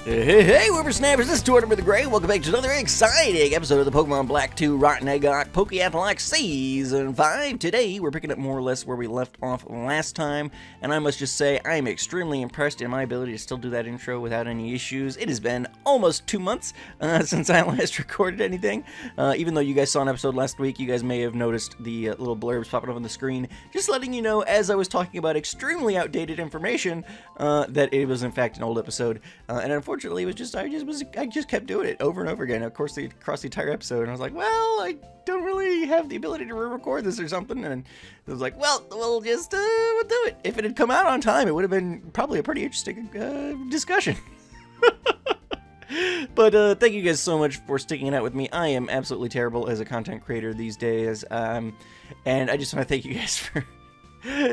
Hey, whippersnappers, this is Tortimer the Gray. Welcome back to another exciting episode of the Pokemon Black 2 rJgsTZ Pokeath'locke Season 5. Today, we're picking up more or less where we left off last time, and I must just say, I am extremely impressed in my ability to still do that intro without any issues. It has been almost 2 months since I last recorded anything. Even though you guys saw an episode last week, you guys may have noticed the little blurbs popping up on the screen, just letting you know, as I was talking about extremely outdated information, that it was in fact an old episode, and unfortunately, it was just I just kept doing it over and over again. Of course, across the entire episode, and I was like, well, I don't really have the ability to re-record this or something, and it was like, well, we'll just we'll do it. If it had come out on time, it would have been probably a pretty interesting discussion. But thank you guys so much for sticking it out with me. I am absolutely terrible as a content creator these days, and I just want to thank you guys for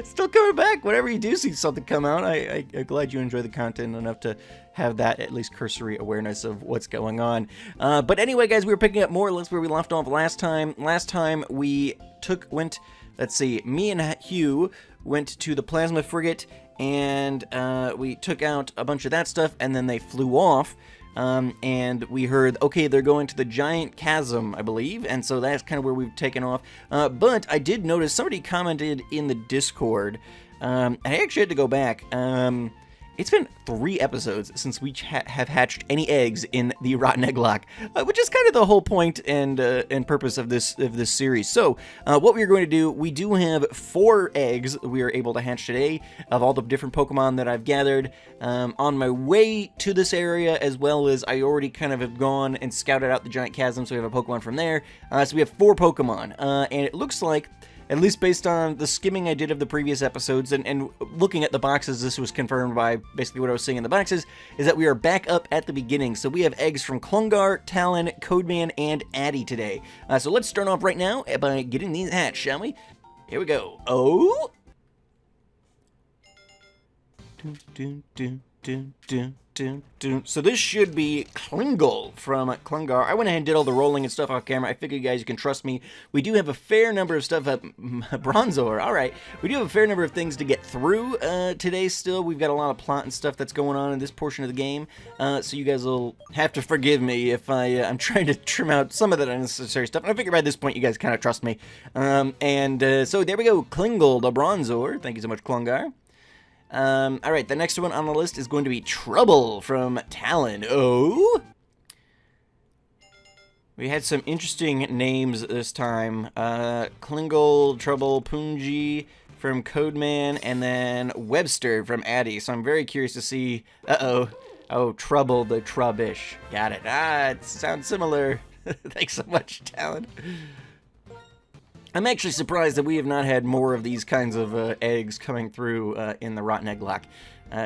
still coming back. Whenever you do see something come out, I'm glad you enjoy the content enough to have that at least cursory awareness of what's going on. But anyway, guys, we were picking up more or less where we left off last time. Last time we let's see, me and Hugh went to the Plasma Frigate, and we took out a bunch of that stuff, and then they flew off. And we heard, okay, they're going to the giant chasm, I believe, and so that's kind of where we've taken off. But I did notice somebody commented in the Discord, and I actually had to go back. It's been 3 episodes since we have hatched any eggs in the Hexath'locke, which is kind of the whole point and purpose of this series. So, what we are going to do, we do have 4 eggs we are able to hatch today of all the different Pokemon that I've gathered on my way to this area, as well as I already kind of have gone and scouted out the giant chasm, so we have a Pokemon from there. So we have 4 Pokemon, and it looks like, at least based on the skimming I did of the previous episodes, and looking at the boxes, this was confirmed by basically what I was seeing in the boxes, is that we are back up at the beginning. So we have eggs from Klungar, Talon, Codeman, and Addy today. So let's start off right now by getting these hatched, shall we? Here we go. Oh! So this should be Klingle from Klungar. I went ahead and did all the rolling and stuff off camera. I figured you guys can trust me. We do have a fair number of stuff up. Bronzor, alright. We do have a fair number of things to get through today still. We've got a lot of plot and stuff that's going on in this portion of the game. So you guys will have to forgive me if I'm trying to trim out some of that unnecessary stuff. And I figure by this point you guys kind of trust me. So there we go. Klingle the Bronzor. Thank you so much, Klungar. Alright, the next one on the list is going to be Trouble from Talon. Oh! We had some interesting names this time. Klingle, Trouble, Punji from Codeman, and then Webster from Addy. So I'm very curious to see... Oh, Trouble the Trubbish. Got it. It sounds similar. Thanks so much, Talon. I'm actually surprised that we have not had more of these kinds of eggs coming through in the Hexath'locke.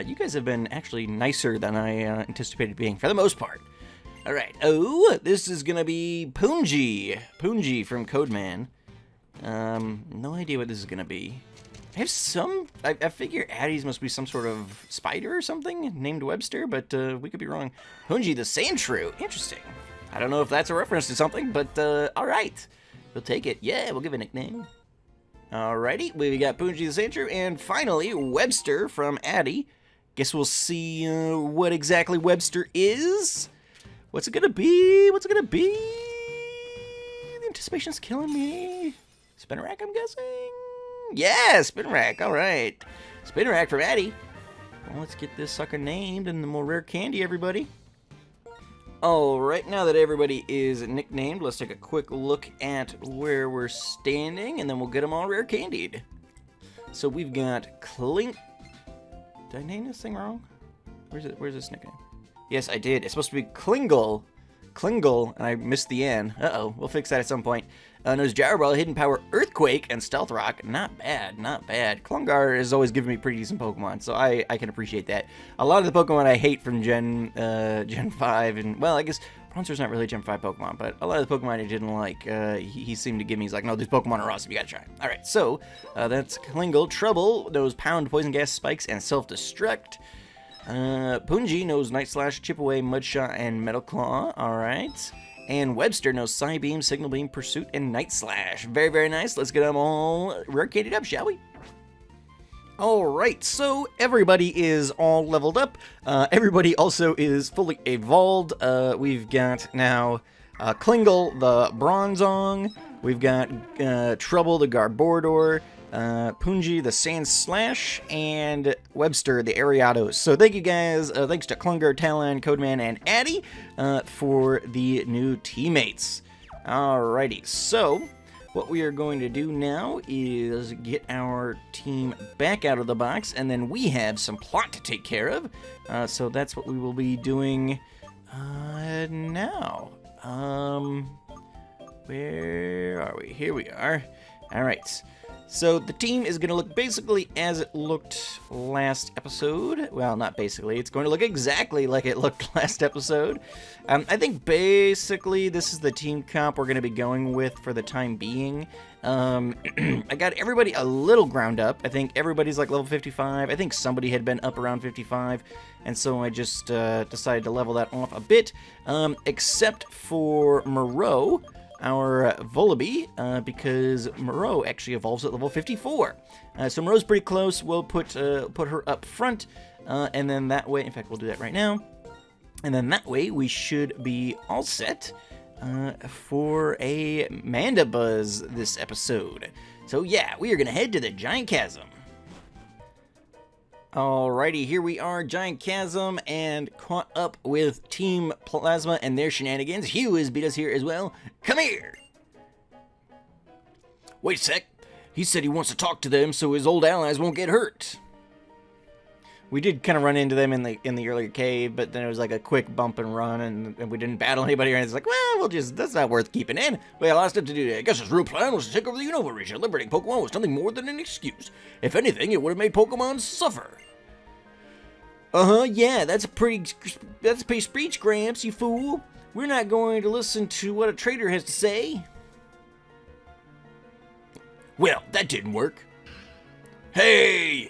You guys have been actually nicer than I anticipated being, for the most part. Alright, this is gonna be Punji. Punji from Codeman. No idea what this is gonna be. I figure Addies must be some sort of spider or something, named Webster, but we could be wrong. Punji the Sandshrew. Interesting. I don't know if that's a reference to something, but alright. We'll take it. Yeah, we'll give it a nickname. Alrighty, we got Punji the Sandshrew, and finally, Webster from Addy. Guess we'll see what exactly Webster is. What's it gonna be? What's it gonna be? The anticipation's killing me. Spinarak, I'm guessing? Yeah, Spinarak, alright. Spinarak from Addy. Well, let's get this sucker named, and then we'll rare candy everybody. Alright, now that everybody is nicknamed, let's take a quick look at where we're standing, and then we'll get them all rare candied. So we've got Did I name this thing wrong? Where's this nickname? Yes, I did. It's supposed to be Klingle, and I missed the N. We'll fix that at some point. Nuzlocke, Hidden Power, Earthquake, and Stealth Rock. Not bad, not bad. Klungar has always given me pretty decent Pokemon, so I can appreciate that. A lot of the Pokemon I hate from Gen 5, and, well, I guess Bronzor's not really a Gen 5 Pokemon, but a lot of the Pokemon I didn't like, he seemed to give me, he's like, no, these Pokemon are awesome, you gotta try them. Alright, so, that's Klingle. Trouble knows Pound, Poison Gas, Spikes, and Self-Destruct. Punji knows Night Slash, Chip Away, Mudshot, and Metal Claw. Alright. And Webster knows Psybeam, Signal Beam, Pursuit, and Night Slash. Very, very nice. Let's get them all rotated up, shall we? Alright, so everybody is all leveled up. Everybody also is fully evolved. We've got now Klingle the Bronzong. We've got Trouble the Garbodor. Punji the Sand Slash, and Webster the Ariados. So thank you guys, thanks to Klunger, Talon, Codeman, and Addy for the new teammates. Alrighty, so what we are going to do now is get our team back out of the box, and then we have some plot to take care of. So that's what we will be doing now. Where are we? Here we are. Alright. So the team is going to look basically as it looked last episode. Well, not basically. It's going to look exactly like it looked last episode. I think basically this is the team comp we're going to be going with for the time being. I got everybody a little ground up. I think everybody's like level 55. I think somebody had been up around 55. And so I just decided to level that off a bit. Except for Moreau, our Volibee, because Moreau actually evolves at level 54. So Moreau's pretty close. We'll put her up front, and then that way, in fact, we'll do that right now. And then that way, we should be all set for a Mandibuzz this episode. So yeah, we are going to head to the Giant Chasm. Alrighty, here we are, Giant Chasm, and caught up with Team Plasma and their shenanigans. Hugh has beat us here as well. Come here! Wait a sec. He said he wants to talk to them so his old allies won't get hurt. We did kind of run into them in the earlier cave, but then it was like a quick bump and run, and we didn't battle anybody, and it's like, well, that's not worth keeping in. We had a lot of stuff to do. I guess his real plan was to take over the Unova region. Liberating Pokemon was nothing more than an excuse. If anything, it would have made Pokemon suffer. Yeah, that's a pretty speech, Gramps, you fool. We're not going to listen to what a traitor has to say. Well, that didn't work. Hey!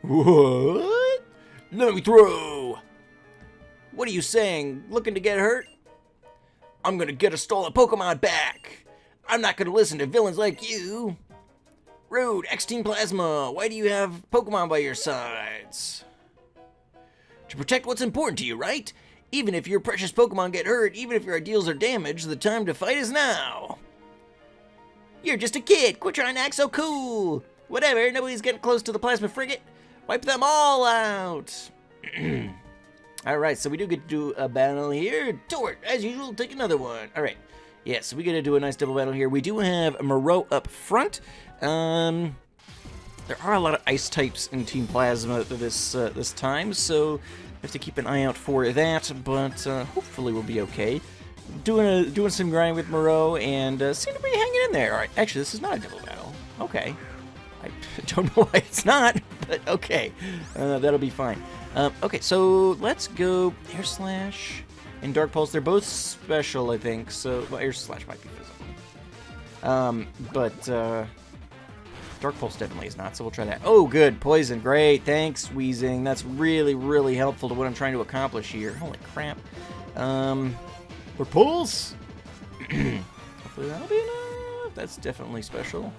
What? Let me through! What are you saying? Looking to get hurt? I'm gonna get a stolen Pokemon back! I'm not gonna listen to villains like you! Rude, X-Team Plasma, why do you have Pokemon by your sides? To protect what's important to you, right? Even if your precious Pokemon get hurt, even if your ideals are damaged, the time to fight is now! You're just a kid! Quit trying to act so cool! Whatever, nobody's getting close to the Plasma Frigate! Wipe them all out! Alright, so we do get to do a battle here. Tort, as usual, take another one. Alright, yeah, so we get to do a nice double battle here. We do have Moreau up front. There are a lot of ice types in Team Plasma this time, so we have to keep an eye out for that, but hopefully we'll be okay. Doing some grind with Moreau, and seem to be hanging in there. Alright, actually, this is not a double battle. Okay. I don't know why it's not, but okay. That'll be fine. Okay, so let's go Air Slash and Dark Pulse. They're both special, I think, so well, Air Slash might be physical. But Dark Pulse definitely is not, so we'll try that. Oh, good. Poison. Great. Thanks, Weezing. That's really, really helpful to what I'm trying to accomplish here. Holy crap. Repulse? Hopefully that'll be enough. That's definitely special.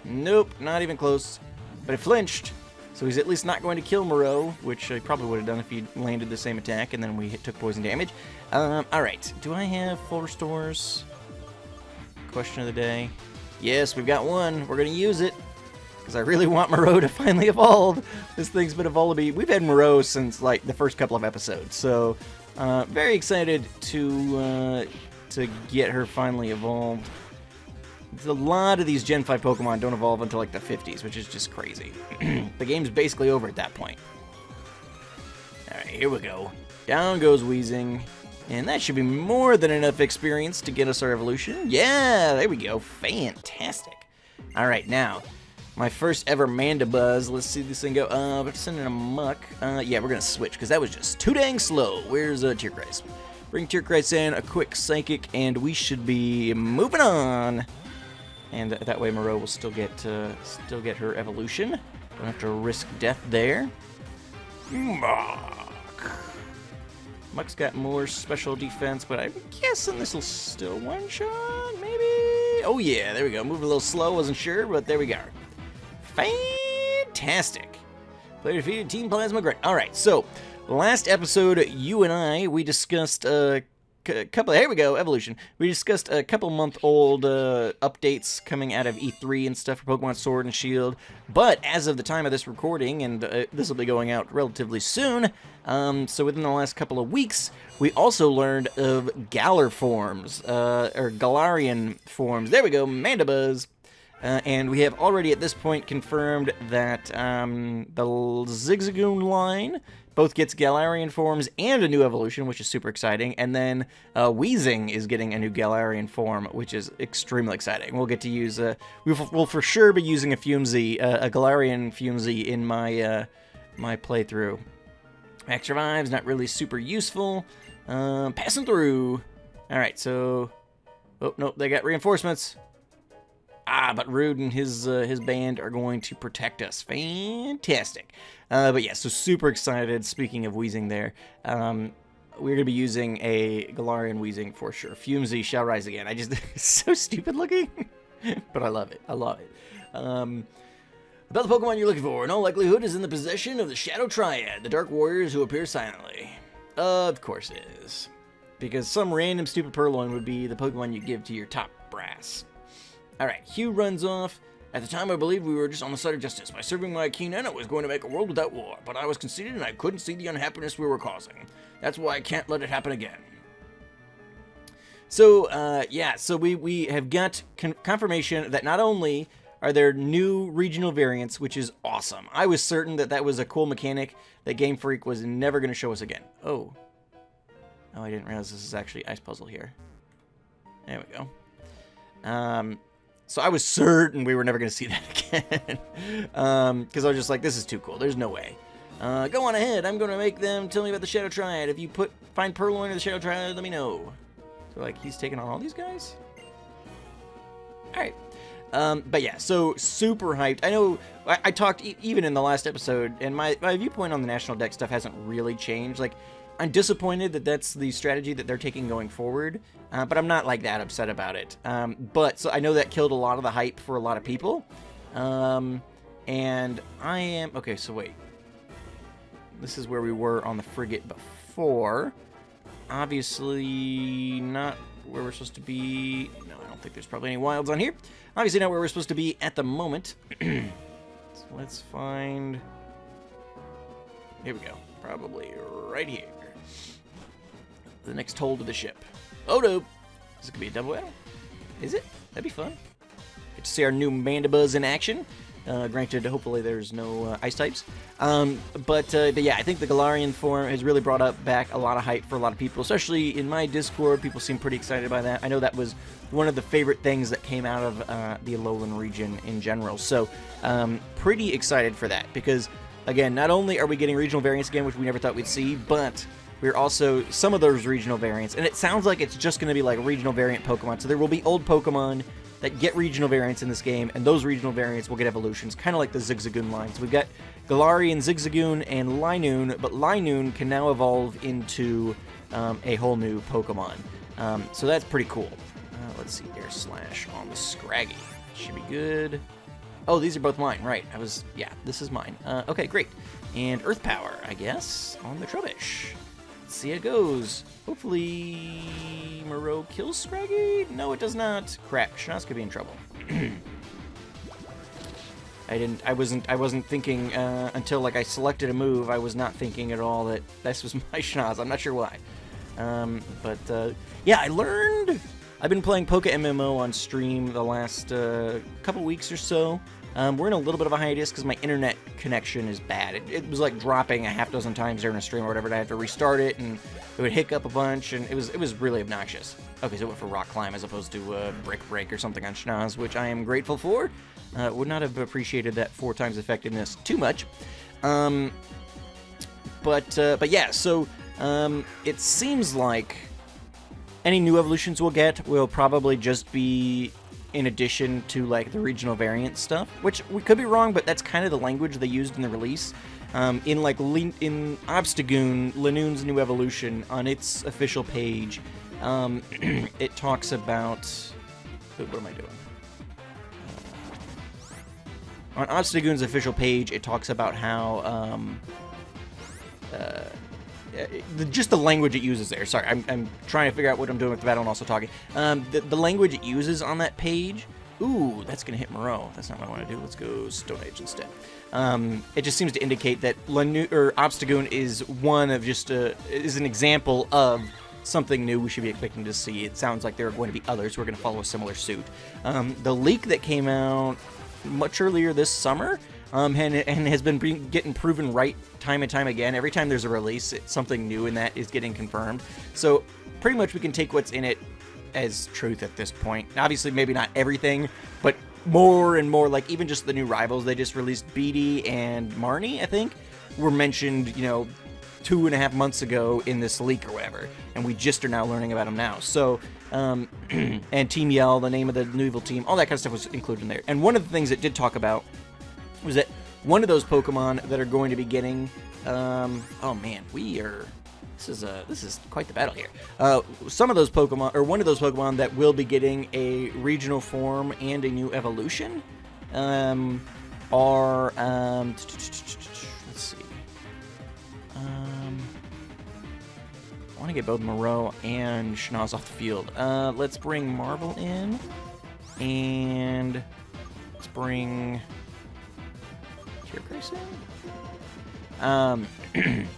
Nope, not even close. But it flinched, so he's at least not going to kill Moreau, which I probably would have done if he landed the same attack and then we took poison damage. Alright. Do I have full restores? Question of the day. Yes, we've got one. We're going to use it, because I really want Moreau to finally evolve. This thing's been a Volibee. We've had Moreau since, like, the first couple of episodes, so very excited to get her finally evolved. A lot of these Gen 5 Pokemon don't evolve until, like, the 50s, which is just crazy. The game's basically over at that point. Alright, here we go. Down goes Weezing. And that should be more than enough experience to get us our evolution. Yeah, there we go. Fantastic. Alright, now, my first ever Mandibuzz. Let's see this thing go. Let's send in a Muck. Yeah, we're going to switch, because that was just too dang slow. Where's Tierkreis? Bring Tierkreis in, a quick Psychic, and we should be moving on. And that way Moreau will still get her evolution. Don't have to risk death there. Muck's got more special defense, but I'm guessing this will still one-shot, maybe? Oh yeah, there we go. Moving a little slow, wasn't sure, but there we go. Fantastic. Fantastic. Player defeated Team Plasma Grunt. Alright, so last episode, you and I, we discussed here we go, evolution. We discussed a couple-month-old updates coming out of E3 and stuff for Pokemon Sword and Shield, but as of the time of this recording, and this will be going out relatively soon, so within the last couple of weeks, we also learned of Galar forms, or Galarian forms. There we go, Mandibuzz. And we have already at this point confirmed that the Zigzagoon line both gets Galarian forms and a new evolution, which is super exciting. And then Weezing is getting a new Galarian form, which is extremely exciting. We'll get to use, we'll for sure be using a Fumzy, a Galarian Fumzy in my my playthrough. Max Revive's not really super useful. Passing through. All right, so, oh no, they got reinforcements. But Rude and his band are going to protect us. Fantastic. But yeah, so super excited. Speaking of Weezing there, we're going to be using a Galarian Weezing for sure. Fumzy shall rise again. It's so stupid looking, but I love it. I love it. About the Pokemon you're looking for, in all likelihood is in the possession of the Shadow Triad, the Dark Warriors who appear silently. Of course it is. Because some random stupid Purloin would be the Pokemon you give to your top brass. Alright, Hugh runs off. At the time, I believed we were just on the side of justice. By serving my keen end, I was going to make a world without war, but I was conceited and I couldn't see the unhappiness we were causing. That's why I can't let it happen again. So, yeah, so we have got confirmation that not only are there new regional variants, which is awesome. I was certain that that was a cool mechanic that Game Freak was never going to show us again. Oh, I didn't realize this is actually Ice Puzzle here. There we go. So I was certain we were never going to see that again. Because I was just like, this is too cool. There's no way. Go on ahead. I'm going to make them tell me about the Shadow Triad. If you find Purloin or the Shadow Triad, let me know. So, like, he's taking on all these guys? Alright. But yeah, so super hyped. I know I talked even in the last episode, and my viewpoint on the National Deck stuff hasn't really changed. Like, I'm disappointed that that's the strategy that they're taking going forward, but I'm not like that upset about it. But so I know that killed a lot of the hype for a lot of people, and I am okay. So wait, this is where we were on the Frigate before. Obviously not where we're supposed to be. No, I don't think there's probably any wilds on here. Obviously not where we're supposed to be at the moment. So let's find. Here we go. Probably right here. The next hold of the ship. Oh no! Is it gonna be a double battle? Is it? That'd be fun. Get to see our new Mandibuzz in action. Granted, hopefully there's no ice types. But yeah, I think the Galarian form has really brought back a lot of hype for a lot of people, especially in my Discord. People seem pretty excited by that. I know that was one of the favorite things that came out of the Alolan region in general. So, pretty excited for that because, again, not only are we getting regional variants again, which we never thought we'd see, but we're also some of those regional variants. And it sounds like it's just going to be like regional variant Pokemon. So there will be old Pokemon that get regional variants in this game, and those regional variants will get evolutions, kind of like the Zigzagoon lines. We've got Galarian, Zigzagoon, and Linoon, but Linoon can now evolve into a whole new Pokemon. So that's pretty cool. Let's see, Air Slash on the Scraggy. Should be good. Oh, these are both mine, right. Yeah, this is mine. Okay, great. And Earth Power, I guess, on the Trubbish. Let's see how it goes. Hopefully Moreau kills Scraggy? No, it does not. Crap, Schnoz could be in trouble. I wasn't thinking until like I selected a move. I was not thinking at all that this was my Schnoz. I'm not sure why. Yeah, I learned. I've been playing PokeMMO on stream the last couple weeks or so. We're in a little bit of a hiatus because my internet connection is bad. It was like dropping a half dozen times during a stream or whatever, and I had to restart it, and it would hiccup a bunch, and it was really obnoxious. Okay, so it went for Rock Climb as opposed to Brick Break or something on Schnoz, which I am grateful for. Would not have appreciated that 4 times effectiveness too much. But yeah, so it seems like any new evolutions we'll get will probably just be in addition to like the regional variant stuff, which we could be wrong, but that's kind of the language they used in the release. In Obstagoon, Linoon's new evolution, on its official page, it talks about... What am I doing? on Obstagoon's official page, it talks about how just the language it uses there. Sorry, I'm trying to figure out what I'm doing with the battle and also talking. The language it uses on that page. Ooh, that's going to hit Moreau. That's not what I want to do. Let's go Stone Age instead. It just seems to indicate that Obstagoon is one of just is an example of something new we should be expecting to see. It sounds like there are going to be others who are going to follow a similar suit. The leak that came out much earlier this summer and has been getting proven right time and time again. Every time there's a release, something new in that is getting confirmed. So pretty much we can take what's in it as truth at this point. Obviously, maybe not everything, but more and more, like even just the new rivals they just released, Beatty and Marnie, I think, were mentioned, 2.5 months ago in this leak or whatever, and we just are now learning about them now. So, and Team Yell, the name of the new evil team, all that kind of stuff was included in there. And one of the things it did talk about was that one of those Pokemon that are going to be getting, oh man, this is quite the battle here. Some of those Pokemon, or one of those Pokemon that will be getting a regional form and a new evolution, are, let's see. I want to get both Moreau and Schnoz off the field. Let's bring Marvel in, and let's bring Tierkreis in.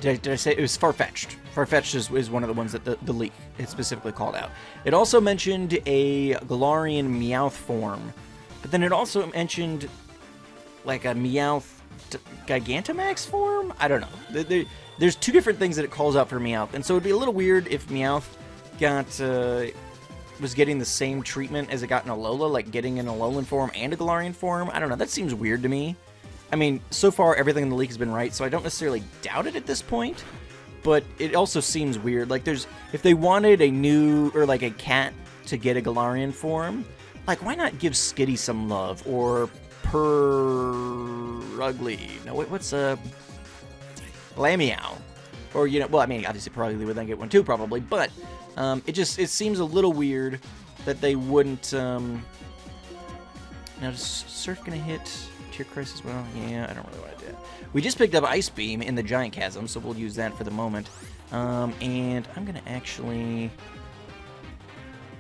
Did I say it was Farfetch'd? Farfetch'd is one of the ones that the leak it specifically called out. It also mentioned a Galarian Meowth form, but then it also mentioned like a Meowth Gigantamax form? I don't know. There's two different things that it calls out for Meowth, and so it'd be a little weird if Meowth was getting the same treatment as it got in Alola, like getting an Alolan form and a Galarian form. I don't know. That seems weird to me. I mean, so far everything in the leak has been right, so I don't necessarily doubt it at this point, but it also seems weird. Like, if they wanted a new, or like a cat to get a Galarian form, like, why not give Skitty some love, or Ugly? No, what's Lamiao? Or, well, I mean, obviously Ugly would then get one too, probably, but it seems a little weird that they wouldn't, now, is Surf gonna hit Tierkreis as well? Yeah, I don't really want to do that. We just picked up Ice Beam in the Giant Chasm, so we'll use that for the moment. And I'm going to actually...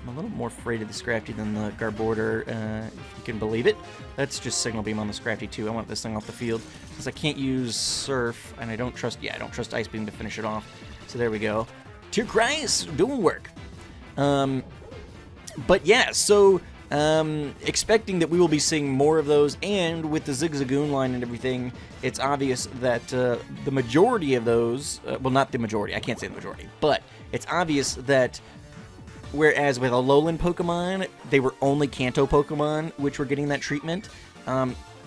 I'm a little more afraid of the Scrafty than the Garbodor, if you can believe it. That's just Signal Beam on the Scrafty, too. I want this thing off the field, because I can't use Surf, and I don't trust Ice Beam to finish it off. So there we go. Tierkreis, doing work. But yeah, so... expecting that we will be seeing more of those, and with the Zigzagoon line and everything, it's obvious that the majority of those, well, not the majority, I can't say the majority, but it's obvious that whereas with Alolan Pokemon, they were only Kanto Pokemon which were getting that treatment,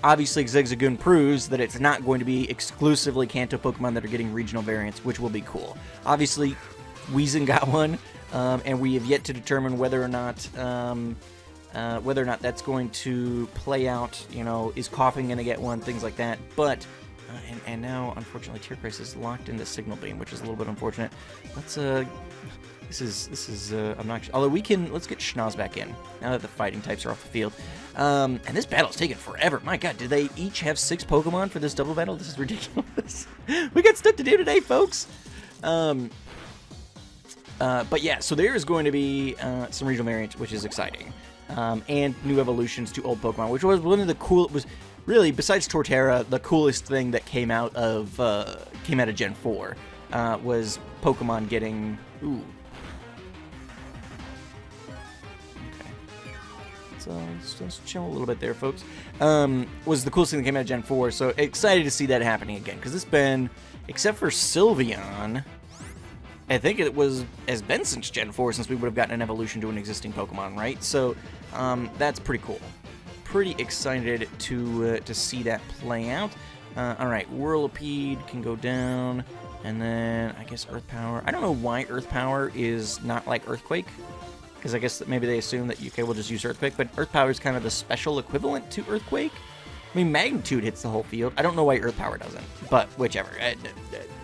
obviously Zigzagoon proves that it's not going to be exclusively Kanto Pokemon that are getting regional variants, which will be cool. Obviously, Weezing got one, and we have yet to determine whether or not that's going to play out, is Coughing going to get one, things like that. But, and now, unfortunately, Tierkreis is locked into Signal Beam, which is a little bit unfortunate. Let's, this is obnoxious. Although let's get Schnoz back in, now that the fighting types are off the field. And this battle's taken forever. My god, did they each have 6 Pokemon for this double battle? This is ridiculous. We got stuff to do today, folks! But yeah, so there is going to be some regional variants, which is exciting. And new evolutions to old Pokemon, which was one of the was really, besides Torterra, the coolest thing that came out of Gen 4 was Pokemon getting okay. So let's chill a little bit there, folks. Was the coolest thing that came out of Gen 4, so excited to see that happening again, because it's been, except for Sylveon, I think has been since Gen 4 since we would have gotten an evolution to an existing Pokemon, right? So that's pretty cool. Pretty excited to see that play out. All right, Whirlipede can go down, and then I guess Earth Power. I don't know why Earth Power is not like Earthquake, because I guess that maybe they assume that we'll just use Earthquake, but Earth Power is kind of the special equivalent to Earthquake. I mean, Magnitude hits the whole field. I don't know why Earth Power doesn't, but whichever.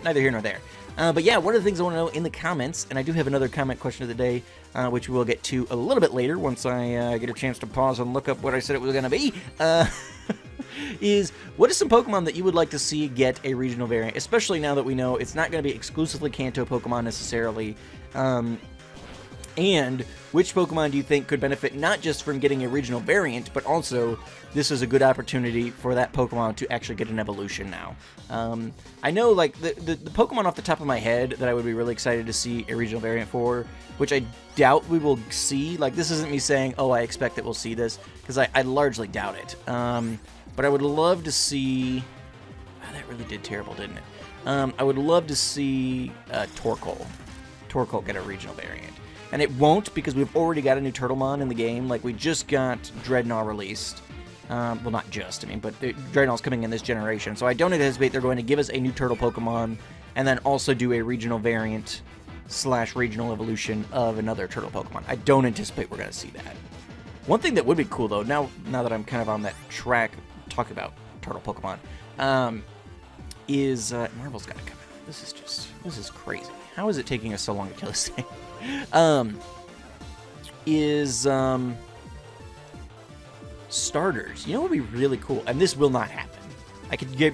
neither here nor there. But yeah, one of the things I want to know in the comments, and I do have another comment question of the day, which we'll get to a little bit later once I get a chance to pause and look up what I said it was going to be, is what is some Pokemon that you would like to see get a regional variant, especially now that we know it's not going to be exclusively Kanto Pokemon necessarily, and which Pokemon do you think could benefit not just from getting a regional variant, but also this is a good opportunity for that Pokemon to actually get an evolution now. I know, like, the Pokemon off the top of my head that I would be really excited to see a regional variant for, which I doubt we will see, like, this isn't me saying, oh, I expect that we'll see this, because I largely doubt it. But I would love to see... Oh, that really did terrible, didn't it? I would love to see Torkoal get a regional variant. And it won't, because we've already got a new Turtlemon in the game. Like, we just got Dreadnought released. Well, not just, I mean, but Dreadnought's coming in this generation. So I don't anticipate they're going to give us a new Turtle Pokemon and then also do a regional variant / regional evolution of another Turtle Pokemon. I don't anticipate we're going to see that. One thing that would be cool, though, now that I'm kind of on that track talking about Turtle Pokemon, is Marvel's got to come out. This is crazy. How is it taking us so long to kill this thing? Starters. You know what would be really cool? And this will not happen.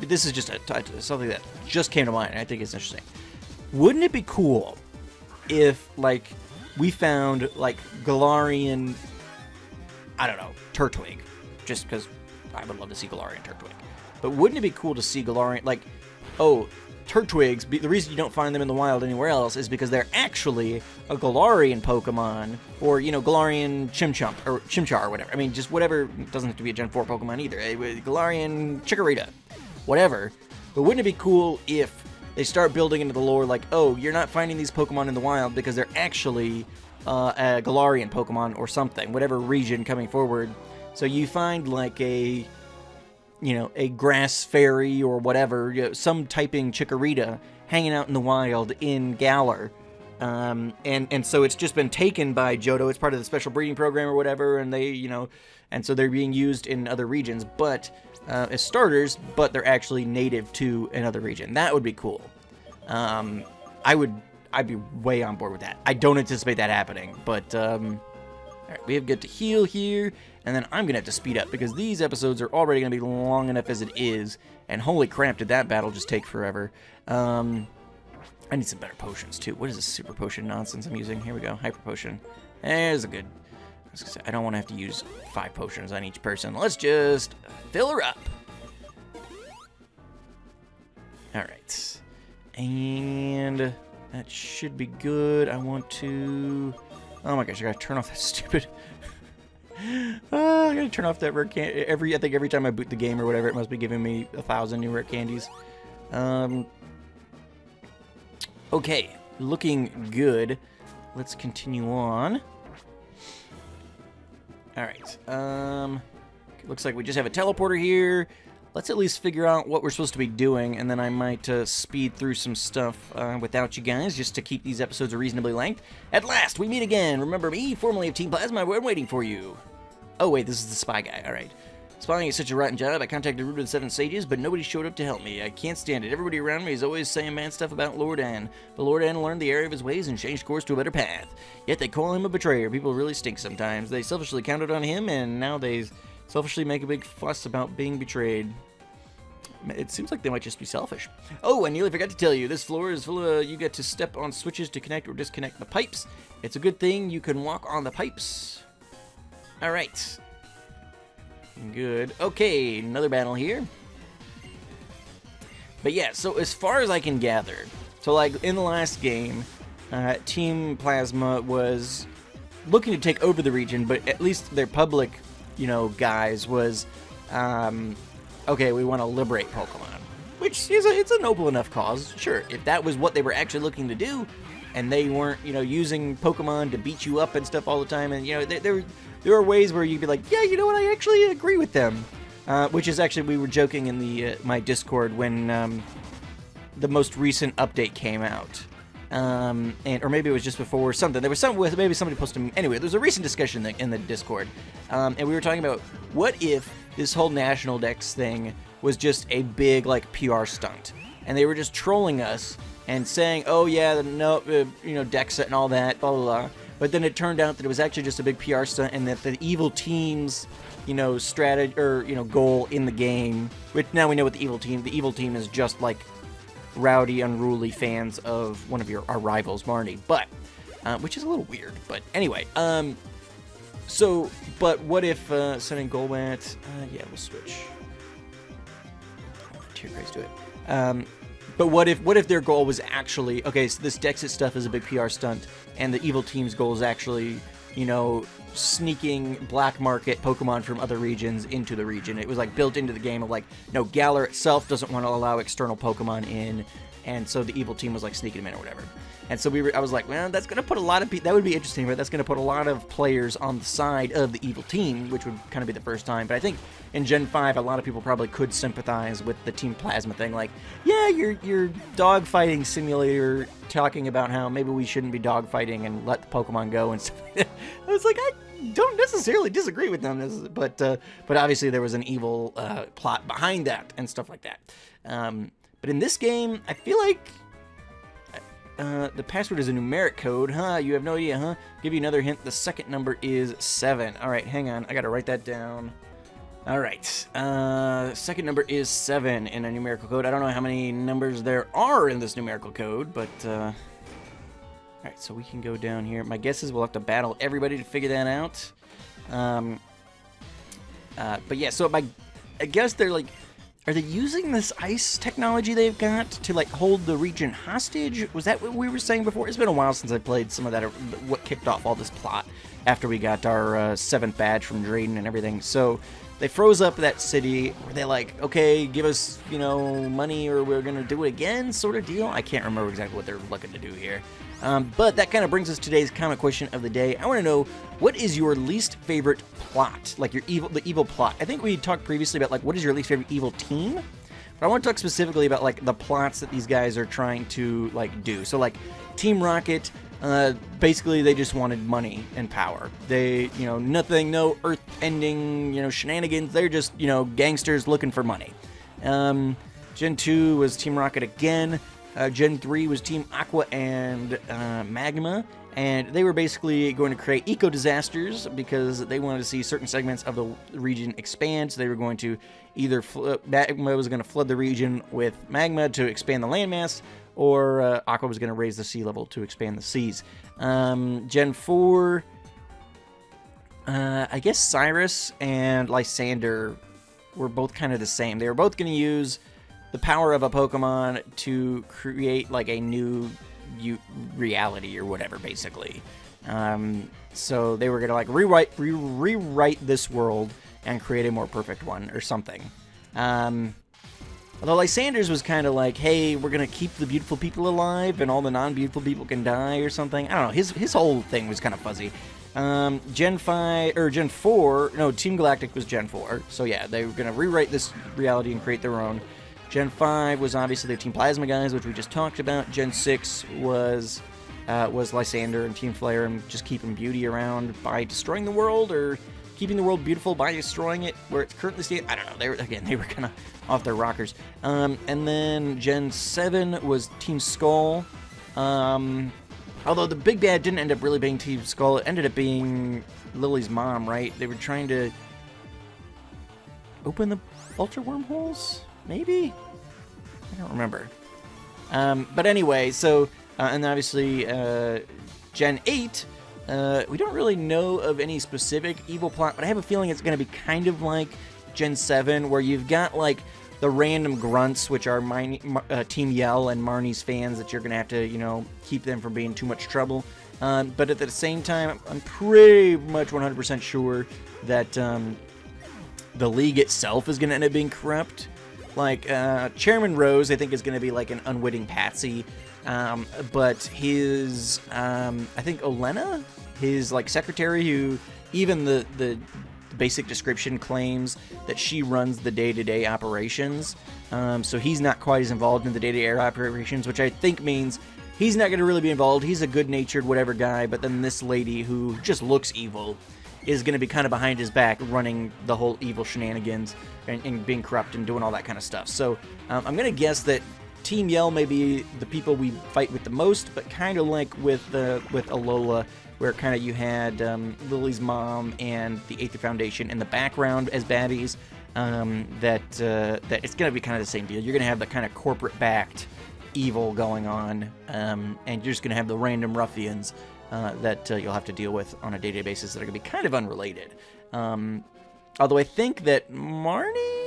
This is just something that just came to mind, and I think it's interesting. Wouldn't it be cool if, like, we found, like, Galarian, I don't know, Turtwig, just because I would love to see Galarian Turtwig. But wouldn't it be cool to see Galarian, like, oh, Turtwigs, the reason you don't find them in the wild anywhere else is because they're actually a Galarian Pokemon, or, you know, Galarian Chimchar, or whatever. I mean, just whatever, it doesn't have to be a Gen 4 Pokemon either. Galarian Chikorita, whatever. But wouldn't it be cool if they start building into the lore, like, oh, you're not finding these Pokemon in the wild because they're actually a Galarian Pokemon or something, whatever region coming forward. So you find, like, a grass fairy or whatever, you know, some typing Chikorita hanging out in the wild in Galar. And so it's just been taken by Johto. It's part of the special breeding program or whatever, and and so they're being used in other regions, but as starters, but they're actually native to another region. That would be cool. I'd be way on board with that. I don't anticipate that happening, but all right, we have got to heal here, and then I'm going to have to speed up, because these episodes are already going to be long enough as it is, and holy crap, did that battle just take forever. I need some better potions, too. What is this super potion nonsense I'm using? Here we go, hyper potion. There's a good... I don't want to have to use 5 potions on each person. Let's just fill her up. Alright. And that should be good. I want to... Oh my gosh, I gotta turn off that stupid... I gotta turn off that rare candy. I think every time I boot the game or whatever, it must be giving me 1,000 new rare candies. Okay, looking good. Let's continue on. Alright, looks like we just have a teleporter here. Let's at least figure out what we're supposed to be doing, and then I might speed through some stuff without you guys, just to keep these episodes reasonably length. At last, we meet again. Remember me, formerly of Team Plasma. We're waiting for you. Oh, wait, this is the spy guy. All right. Spying is such a rotten job. I contacted Root of the Seven Sages, but nobody showed up to help me. I can't stand it. Everybody around me is always saying bad stuff about Lord Ann. But Lord Ann learned the error of his ways and changed course to a better path. Yet they call him a betrayer. People really stink sometimes. They selfishly counted on him, and now they selfishly make a big fuss about being betrayed. It seems like they might just be selfish. Oh, I nearly forgot to tell you, this floor is full of, you get to step on switches to connect or disconnect the pipes. It's a good thing you can walk on the pipes. Alright. Good. Okay, another battle here. But yeah, so as far as I can gather, so like in the last game, Team Plasma was looking to take over the region, but at least their public, guys was, okay, we want to liberate Pokemon, which is it's a noble enough cause. Sure, if that was what they were actually looking to do, and they weren't, using Pokemon to beat you up and stuff all the time, and there are ways where you'd be like, yeah, you know what, I actually agree with them. Which is actually, we were joking in the my Discord when the most recent update came out. Or maybe it was just before something. There was maybe somebody posted. Anyway, there's a recent discussion in the Discord, and we were talking about what if this whole National Dex thing was just a big PR stunt, and they were just trolling us and saying, oh yeah, no, you know, deck set and all that, blah, blah, blah. But then it turned out that it was actually just a big PR stunt, and that the evil team's, you know, strategy, or, you know, goal in the game, which now we know what the evil team is just like rowdy, unruly fans of one of our rivals, Marnie, but, which is a little weird, but anyway, so, but what if, sending Golbat, yeah, we'll switch. Tear Grace to it. But what if their goal was actually, okay, so this Dexit stuff is a big PR stunt, and the evil team's goal is actually, you know, sneaking black market Pokemon from other regions into the region. It was like built into the game of like, no, Galar itself doesn't want to allow external Pokemon in, and so the evil team was like sneaking them in or whatever. And so I was like, well, that's going to put a lot of people, that would be interesting, but that's going to put a lot of players on the side of the evil team, which would kind of be the first time. But I think in Gen 5, a lot of people probably could sympathize with the Team Plasma thing. Like, yeah, your dogfighting simulator talking about how maybe we shouldn't be dogfighting and let the Pokemon go and stuff like that. I was like, I don't necessarily disagree with them, but obviously there was an evil plot behind that and stuff like that. But in this game, I feel like the password is a numeric code, huh? You have no idea, huh? Give you another hint. The second number is 7. All right, hang on. I gotta write that down. All right. Second number is 7 in a numerical code. I don't know how many numbers there are in this numerical code, but all right. So we can go down here. My guess is we'll have to battle everybody to figure that out. But yeah. So I guess they're like. Are they using this ice technology they've got to, like, hold the region hostage? Was that what we were saying before? It's been a while since I played some of that, what kicked off all this plot after we got our 7th badge from Drayden and everything. So they froze up that city. Were they like, okay, give us, you know, money or we're going to do it again sort of deal? I can't remember exactly what they're looking to do here. But that kind of brings us to today's comic question of the day. I want to know, what is your least favorite plot? Like the evil plot. I think we talked previously about like what is your least favorite evil team? But I want to talk specifically about like the plots that these guys are trying to like do. So like Team Rocket, basically they just wanted money and power. They, you know, nothing, no earth-ending, you know, shenanigans. They're just, you know, gangsters looking for money. Gen 2 was Team Rocket again. Gen 3 was Team Aqua and Magma, and they were basically going to create eco-disasters because they wanted to see certain segments of the region expand, so they were going to either, Magma was going to flood the region with magma to expand the landmass, or Aqua was going to raise the sea level to expand the seas. Gen 4, I guess Cyrus and Lysander were both kind of the same. They were both going to use the power of a Pokemon to create like a new reality or whatever, basically. So they were gonna like rewrite this world and create a more perfect one or something. Although Lysander's was kind of like, hey, we're gonna keep the beautiful people alive and all the non-beautiful people can die or something. I don't know. His whole thing was kind of fuzzy. Gen 5 or Gen 4, no, Team Galactic was Gen 4. So yeah, they were gonna rewrite this reality and create their own. Gen 5 was obviously the Team Plasma guys, which we just talked about. Gen 6 was Lysander and Team Flare and just keeping beauty around by destroying the world, or keeping the world beautiful by destroying it where it's currently standing. I don't know. They were kind of off their rockers. And then Gen 7 was Team Skull. Although the big bad didn't end up really being Team Skull. It ended up being Lily's mom, right? They were trying to open the Ultra Wormholes? Maybe? I don't remember. But anyway, so, and obviously, Gen 8, we don't really know of any specific evil plot, but I have a feeling it's going to be kind of like Gen 7, where you've got, like, the random grunts, which are Team Yell and Marnie's fans, that you're going to have to, you know, keep them from being too much trouble. But at the same time, I'm pretty much 100% sure that the League itself is going to end up being corrupt. Like, Chairman Rose, I think, is going to be, like, an unwitting patsy. But his, I think Olena, his, like, secretary, who even the basic description claims that she runs the day-to-day operations. So he's not quite as involved in the day-to-day operations, which I think means he's not going to really be involved. He's a good-natured whatever guy, but then this lady who just looks evil is going to be kind of behind his back running the whole evil shenanigans and being corrupt and doing all that kind of stuff. So I'm going to guess that Team Yell may be the people we fight with the most, but kind of like with Alola, where kind of you had Lily's mom and the Aether Foundation in the background as baddies. That it's gonna be kind of the same deal. You're gonna have the kind of corporate-backed evil going on, and you're just gonna have the random ruffians that you'll have to deal with on a day-to-day basis that are gonna be kind of unrelated. Although I think that Marnie,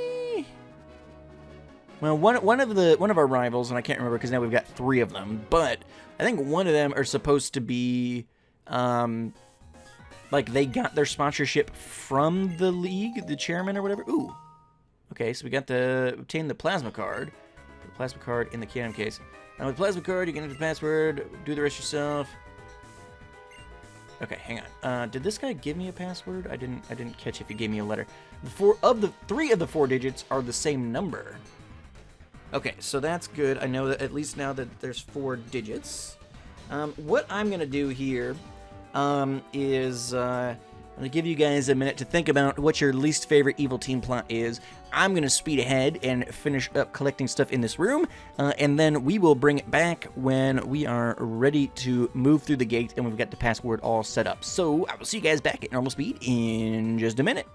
well, one of our rivals, and I can't remember because now we've got 3 of them, but I think one of them are supposed to be, like they got their sponsorship from the league, the chairman or whatever. Ooh, okay, so we got obtain the plasma card. The plasma card in the cannon case. Now with the plasma card, you can enter the password, do the rest yourself. Okay, hang on. Did this guy give me a password? I didn't catch if he gave me a letter. 3 of the 4 digits are the same number. Okay, so that's good. I know that at least now that there's 4 digits. What I'm gonna do here is I'm gonna give you guys a minute to think about what your least favorite evil team plot is. I'm gonna speed ahead and finish up collecting stuff in this room, and then we will bring it back when we are ready to move through the gate and we've got the password all set up. So I will see you guys back at normal speed in just a minute.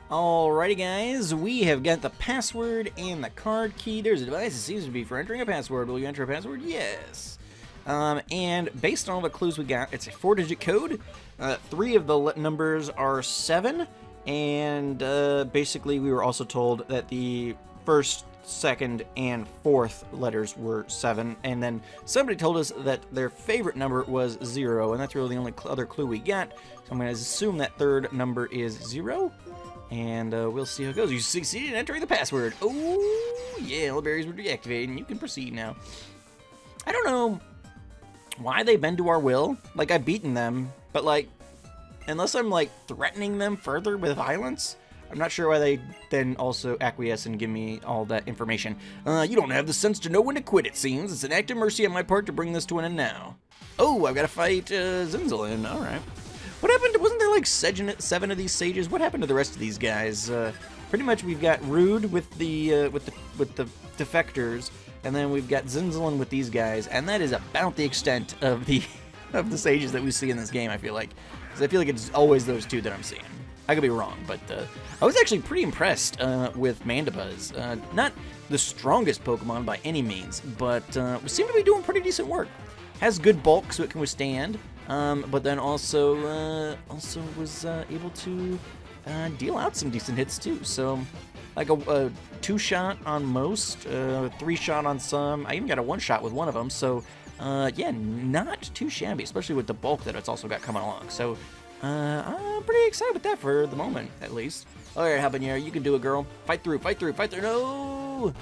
Alrighty guys, we have got the password and the card key. There's a device that seems to be for entering a password. Will you enter a password? Yes. And based on all the clues we got, it's a 4-digit code. 3 of the numbers are 7. And basically we were also told that the first, second, and fourth letters were 7. And then somebody told us that their favorite number was 0. And that's really the only other clue we got. So I'm going to assume that third number is 0. And we'll see how it goes. You succeeded in entering the password. Oh, yeah, all the berries were deactivated, and you can proceed now. I don't know why they bend to our will. Like, I've beaten them, but, like, unless I'm, like, threatening them further with violence, I'm not sure why they then also acquiesce and give me all that information. You don't have the sense to know when to quit, it seems. It's an act of mercy on my part to bring this to an end now. Oh, I've got to fight Zinzalin. All right. What happened? Wasn't there like 7 of these sages? What happened to the rest of these guys? Pretty much, we've got Rude with the defectors, and then we've got Zinzalin with these guys, and that is about the extent of the sages that we see in this game. I feel like, because I feel like it's always those 2 that I'm seeing. I could be wrong, but I was actually pretty impressed with Mandibuzz. Not the strongest Pokemon by any means, but we seem to be doing pretty decent work. Has good bulk, so it can withstand. But then also was able to deal out some decent hits too. So like a 2-shot on most, 3-shot on some. I even got a 1-shot with one of them. So yeah, not too shabby, especially with the bulk that it's also got coming along. So I'm pretty excited with that for the moment, at least. All right, Habanero, you can do it, girl. Fight through, fight through, fight through. No!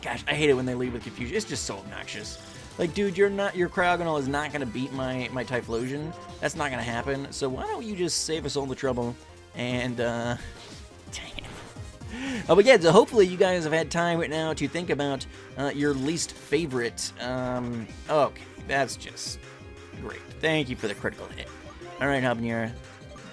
Gosh, I hate it when they lead with confusion. It's just so obnoxious. Like, dude, your Cryogonal is not going to beat my Typhlosion. That's not going to happen. So why don't you just save us all the trouble and, dang it. Oh, but yeah, so hopefully you guys have had time right now to think about your least favorite. Okay, that's just great. Thank you for the critical hit. All right, Habanera,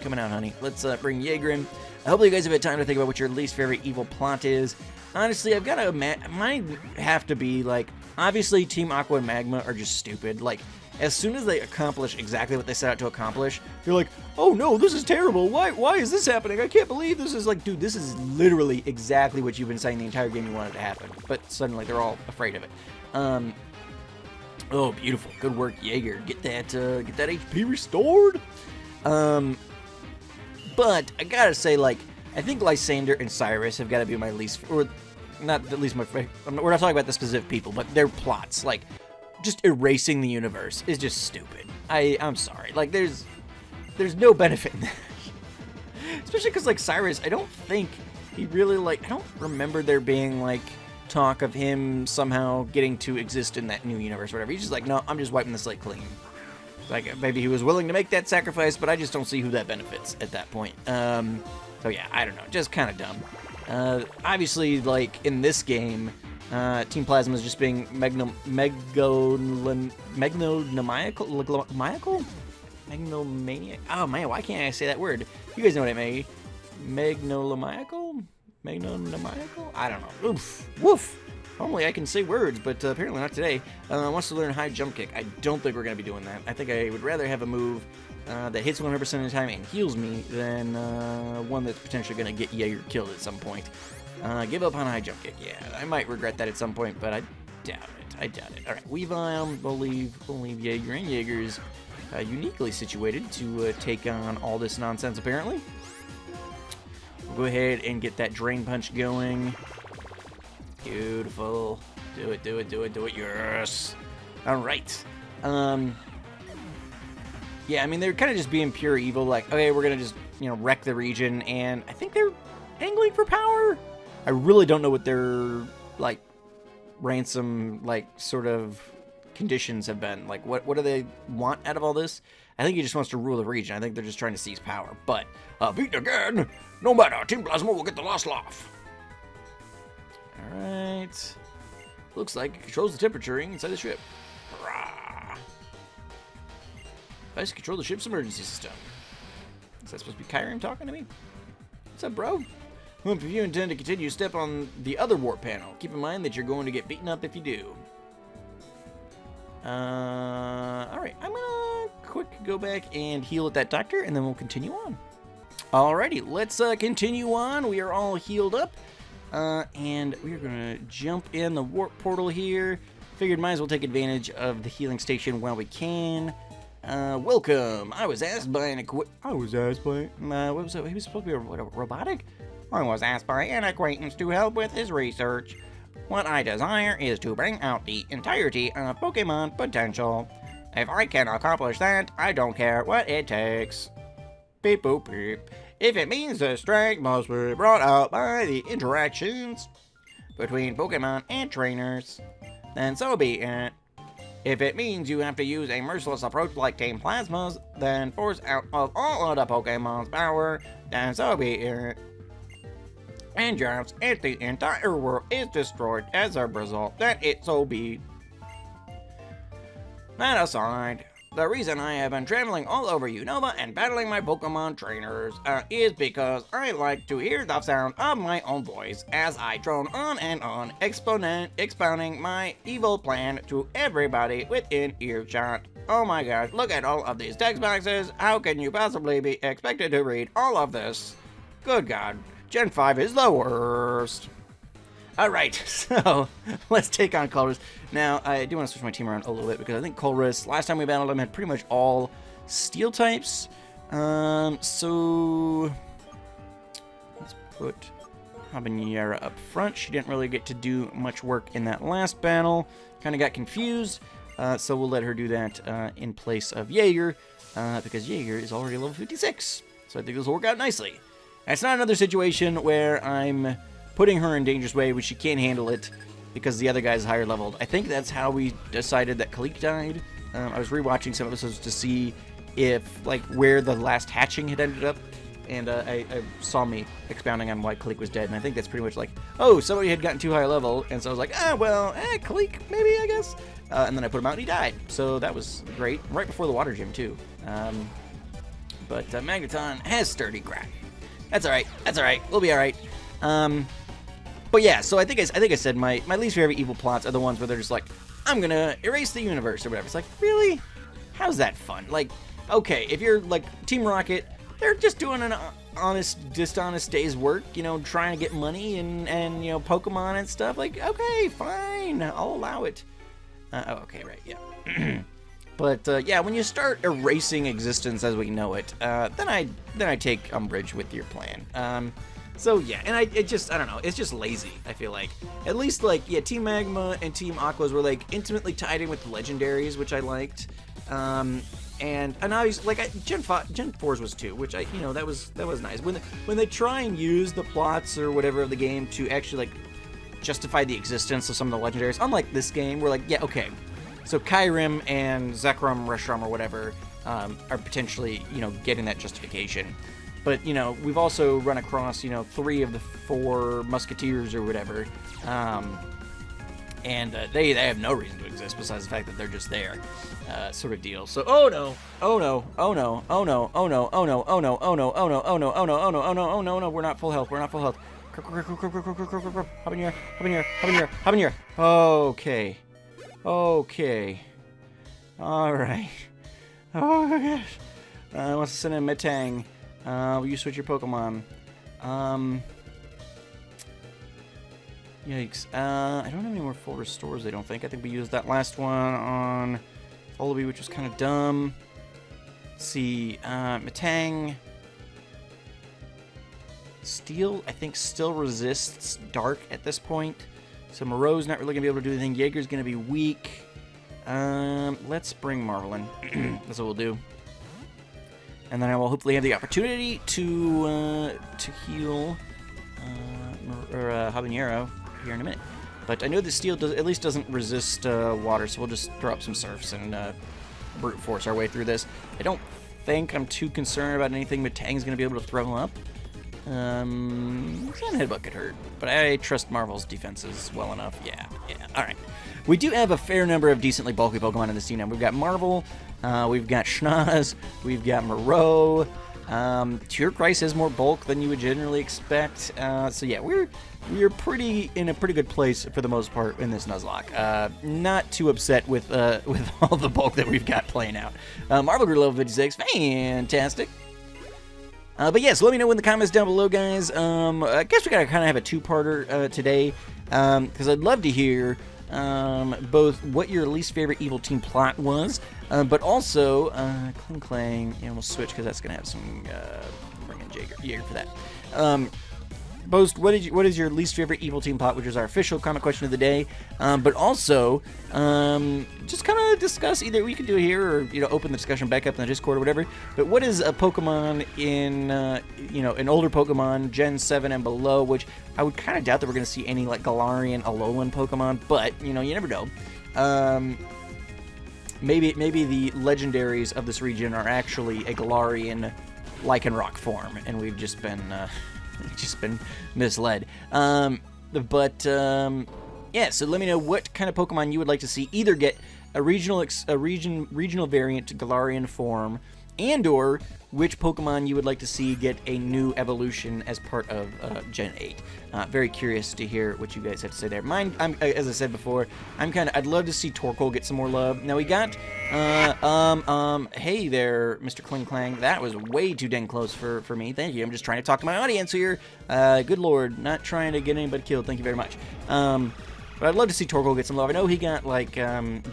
coming out, honey. Let's bring Jaeger in. Hopefully you guys have had time to think about what your least favorite evil plot is. Honestly, I've got to mine have to be, like, obviously Team Aqua and Magma are just stupid. Like, as soon as they accomplish exactly what they set out to accomplish, you're like, oh no, this is terrible. Why is this happening? I can't believe this is like, dude, this is literally exactly what you've been saying the entire game you wanted to happen. But suddenly they're all afraid of it. Oh, beautiful. Good work, Jaeger. Get that HP restored. But I gotta say, like, I think Lysander and Cyrus have got to be my least, or not at least my favorite. We're not talking about the specific people, but their plots, like, just erasing the universe is just stupid. I'm sorry. Like, there's no benefit in that. Especially because, like, Cyrus, I don't think he really, like, I don't remember there being, like, talk of him somehow getting to exist in that new universe or whatever. He's just like, no, I'm just wiping the slate clean. Like, maybe he was willing to make that sacrifice, but I just don't see who that benefits at that point. So yeah, I don't know, just kind of dumb. Obviously, like, in this game, Team Plasma is just being megalomaniacal? Megalomaniac? Oh man, why can't I say that word? You guys know what I mean. Megalomaniacal? Megalomaniacal? I don't know. Oof. Woof. Normally I can say words, but apparently not today. Wants to learn high jump kick. I don't think we're going to be doing that. I think I would rather have a move that hits 100% of the time and heals me than one that's potentially going to get Jaeger killed at some point. Give up on high jump kick. Yeah, I might regret that at some point, but I doubt it. All right, we'll leave Jaeger, and Jaeger is uniquely situated to take on all this nonsense, apparently. We'll go ahead and get that drain punch going. Beautiful. Do it. Yes. All right. Yeah, I mean, they're kind of just being pure evil, like, okay, we're going to just, wreck the region, and I think they're angling for power. I really don't know what their, like, ransom, like, sort of conditions have been. Like, what do they want out of all this? I think he just wants to rule the region. I think they're just trying to seize power. But, beat again, no matter, Team Plasma will get the last laugh. Alright. Looks like it controls the temperature inside the ship. Rah. Device to control the ship's emergency system. Is that supposed to be Kyron talking to me? What's up, bro? Well, if you intend to continue, step on the other warp panel. Keep in mind that you're going to get beaten up if you do. Alright, I'm gonna quick go back and heal at that doctor, and then we'll continue on. Alrighty, let's continue on. We are all healed up. And we're gonna jump in the warp portal here. Figured might as well take advantage of the healing station while we can. Welcome. I was asked by what was it? He was supposed to be a robotic? I was asked by an acquaintance to help with his research. What I desire is to bring out the entirety of Pokemon potential. If I can accomplish that, I don't care what it takes. Beep boop beep. If it means the strength must be brought out by the interactions between Pokemon and trainers, then so be it. If it means you have to use a merciless approach like Team Plasma's, then force out of all of the Pokemon's power, then so be it. And just if the entire world is destroyed as a result, then it so be. That aside, the reason I have been traveling all over Unova and battling my Pokemon trainers is because I like to hear the sound of my own voice as I drone on and on, expounding my evil plan to everybody within earshot. Oh my gosh, look at all of these text boxes. How can you possibly be expected to read all of this? Good God, Gen 5 is the worst. Alright, so let's take on Colress. Now, I do want to switch my team around a little bit because I think Colress, last time we battled him, had pretty much all steel types. So let's put Habanera up front. She didn't really get to do much work in that last battle. Kind of got confused. So we'll let her do that in place of Jaeger because Jaeger is already level 56. So I think this will work out nicely. It's not another situation where I'm putting her in dangerous way when she can't handle it because the other guy's higher leveled. I think that's how we decided that Kalik died. I was rewatching some episodes to see if, like, where the last hatching had ended up, and I saw me expounding on why Kalik was dead, and I think that's pretty much like, oh, somebody had gotten too high level, and so I was like, Kalik, maybe, I guess. And then I put him out and he died. So that was great. Right before the water gym, too. But Magneton has sturdy crack. That's alright. We'll be alright. But yeah, so I think I said my least favorite evil plots are the ones where they're just like, I'm gonna erase the universe or whatever. It's like, really? How's that fun? Like, okay, if you're like Team Rocket, they're just doing an dishonest day's work, trying to get money and Pokemon and stuff. Like, okay, fine, I'll allow it. Okay, right, yeah. But yeah, when you start erasing existence as we know it, then I take umbrage with your plan. So yeah, and I don't know, it's just lazy, I feel like. At least, like, yeah, Team Magma and Team Aquas were, like, intimately tied in with the legendaries, which I liked. And obviously, like Gen 4's was too, which that was nice. When they try and use the plots or whatever of the game to actually like justify the existence of some of the legendaries, unlike this game, we're like, yeah, okay, so Kyrim and Zekrom, Reshiram, or whatever are potentially getting that justification. But we've also run across 3 of the 4 Musketeers or whatever. And they have no reason to exist besides the fact that they're just there, sort of deal. So oh no, we're not full health. Hop in here. Okay. All right. Oh gosh. Wants to send in Metang. Will you switch your Pokemon? Yikes. I don't have any more full restores, I don't think. I think we used that last one on Volibee, which was kind of dumb. Let's see. Metang. Steel, I think, still resists Dark at this point. So Moreau's not really going to be able to do anything. Jaeger's going to be weak. Let's bring Marvel in. That's what we'll do. And then I will hopefully have the opportunity to heal Habanero here in a minute. But I know the Steel at least doesn't resist water, so we'll just throw up some Surfs and brute force our way through this. I don't think I'm too concerned about anything Metang's going to be able to throw up. Sun Headbutt could hurt, but I trust Marvel's defenses well enough. Yeah. Alright. We do have a fair number of decently bulky Pokemon in this team now. We've got Marvel, we've got Schnoz, we've got Moreau. Tierkreis has more bulk than you would generally expect. So yeah, we're in a pretty good place for the most part in this Nuzlocke. Not too upset with all the bulk that we've got playing out. Marvel grew level 56, fantastic. But yeah, so let me know in the comments down below, guys. I guess we gotta kind of have a two-parter today, because I'd love to hear both what your least favorite Evil Team plot was, but also Kling Klang, and we'll switch because that's gonna have some bring in Jaeger for that. Boast, what is your least favorite Evil Team plot, which is our official comment question of the day, but also just kind of discuss, either we can do it here or open the discussion back up in the Discord or whatever, but what is a Pokemon in an older Pokemon Gen 7 and below, which I would kind of doubt that we're going to see any like Galarian Alolan Pokemon, but you never know. Maybe the legendaries of this region are actually a Galarian Lycanroc form, and we've just been misled. Yeah, so let me know what kind of Pokemon you would like to see either get a regional variant Galarian form, and/or which Pokemon you would like to see get a new evolution as part of Gen 8. Very curious to hear what you guys have to say there. Mine, as I said before, I'd love to see Torkoal get some more love. Now we got, hey there, Mr. Kling Klang. That was way too dang close for me. Thank you. I'm just trying to talk to my audience here. Good lord, not trying to get anybody killed. Thank you very much. But I'd love to see Torkoal get some love. I know he got like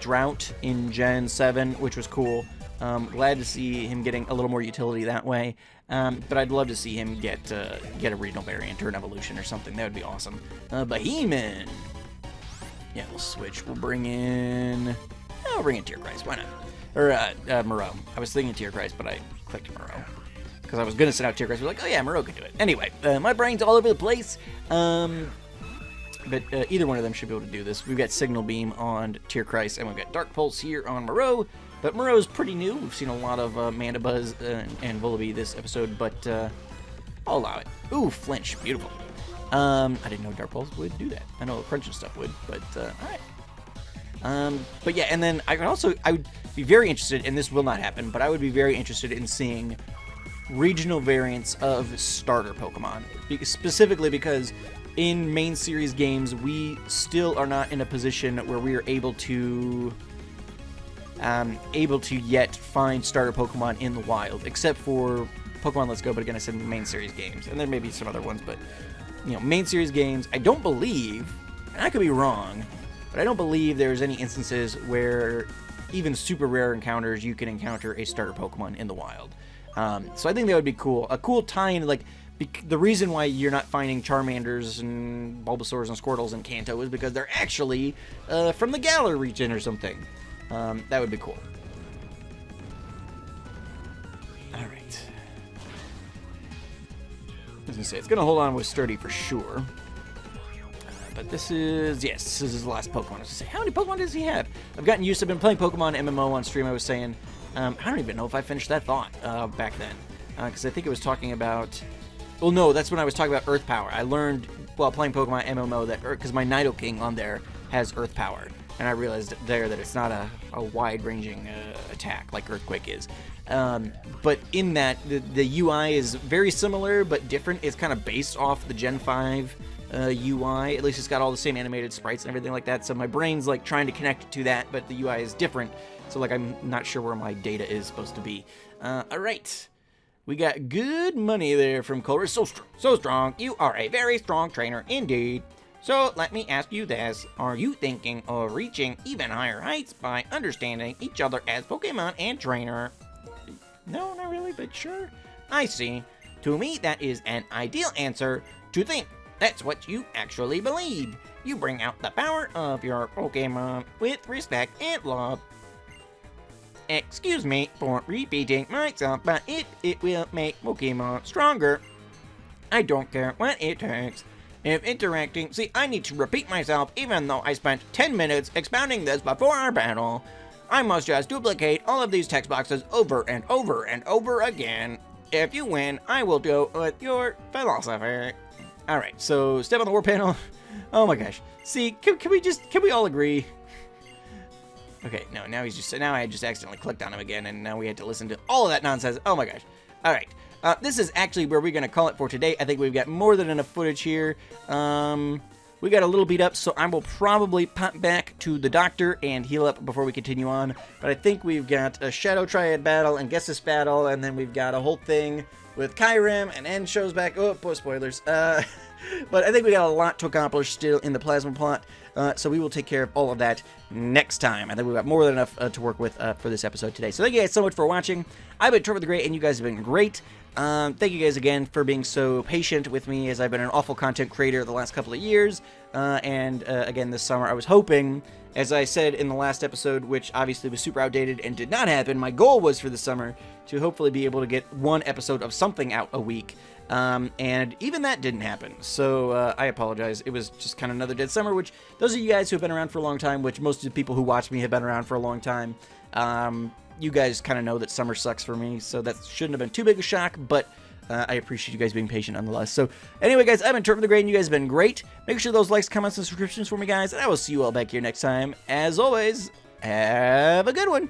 Drought in Gen 7, which was cool. Glad to see him getting a little more utility that way, but I'd love to see him get a regional variant or an evolution or something. That would be awesome. Behemoth. Yeah, we'll switch. I'll bring in Tierkreis. Why not? Or Moreau. I was thinking Tierkreis, but I clicked Moreau because I was gonna send out Tierkreis. I was like, oh yeah, Moreau could do it. Anyway, my brain's all over the place. But either one of them should be able to do this. We've got Signal Beam on Tierkreis, and we've got Dark Pulse here on Moreau. But Moreau's pretty new. We've seen a lot of Mandibuzz and Volibee this episode, but I'll allow it. Ooh, Flinch. Beautiful. I didn't know Dark Pulse would do that. I know Crunch and stuff would, but alright. But yeah, and then I would be very interested, and this will not happen, but I would be very interested in seeing regional variants of starter Pokemon. Specifically because in main series games, we still are not in a position where we are able to yet find starter Pokemon in the wild, except for Pokemon Let's Go, but again, I said main series games, and there may be some other ones, but, main series games, I don't believe, and I could be wrong, but I don't believe there's any instances where even super rare encounters, you can encounter a starter Pokemon in the wild. So I think that would be cool. A cool tie-in, like, the reason why you're not finding Charmanders and Bulbasaurs and Squirtles in Kanto is because they're actually from the Galar region or something. That would be cool. was gonna say, it's gonna hold on with Sturdy for sure. But this is, yes, this is his last Pokemon. I was gonna say, how many Pokemon does he have? I've gotten used to, I've been playing Pokemon MMO on stream, I was saying. I don't even know if I finished that thought back then. Because I think it was talking about, well, no, that's when I was talking about Earth Power. I learned while playing Pokemon MMO that, because my Nidoking on there has Earth Power. And I realized there that it's not a wide-ranging attack like Earthquake is. But in that, the UI is very similar but different. It's kind of based off the Gen 5 UI. At least it's got all the same animated sprites and everything like that. So my brain's like trying to connect to that, but the UI is different. So like I'm not sure where my data is supposed to be. All right. We got good money there from Culver. So strong. You are a very strong trainer indeed. So let me ask you this. Are you thinking of reaching even higher heights by understanding each other as Pokemon and trainer? No, not really, but sure. I see. To me, that is an ideal answer to think. That's what you actually believe. You bring out the power of your Pokemon with respect and love. Excuse me for repeating myself, but it will make Pokemon stronger. I don't care what it takes. If interacting... See, I need to repeat myself even though I spent 10 minutes expounding this before our battle. I must just duplicate all of these text boxes over and over and over again. If you win, I will go with your philosophy. Alright, so step on the war panel. Oh my gosh. See, can we all agree? Okay, no, now I just accidentally clicked on him again, and now we had to listen to all of that nonsense. Oh my gosh. Alright. This is actually where we're going to call it for today. I think we've got more than enough footage here. We got a little beat up, so I will probably pop back to the doctor and heal up before we continue on. But I think we've got a Shadow Triad battle and Gessis battle, and then we've got a whole thing with Kyurem, and N shows back. Oh, spoilers. But I think we got a lot to accomplish still in the Plasma plot, so we will take care of all of that next time. I think we've got more than enough to work with for this episode today. So thank you guys so much for watching. I've been Tortimer the Great, and you guys have been great. Thank you guys again for being so patient with me, as I've been an awful content creator the last couple of years, and again this summer I was hoping, as I said in the last episode, which obviously was super outdated and did not happen, my goal was for the summer to hopefully be able to get one episode of something out a week, and even that didn't happen, so I apologize. It was just kind of another dead summer, which those of you guys who have been around for a long time, which most of the people who watch me have been around for a long time, you guys kind of know that summer sucks for me, so that shouldn't have been too big a shock, but I appreciate you guys being patient nonetheless. So anyway, guys, I've been Tortimer the Great, and you guys have been great. Make sure those likes, comments, and subscriptions for me, guys, and I will see you all back here next time. As always, have a good one.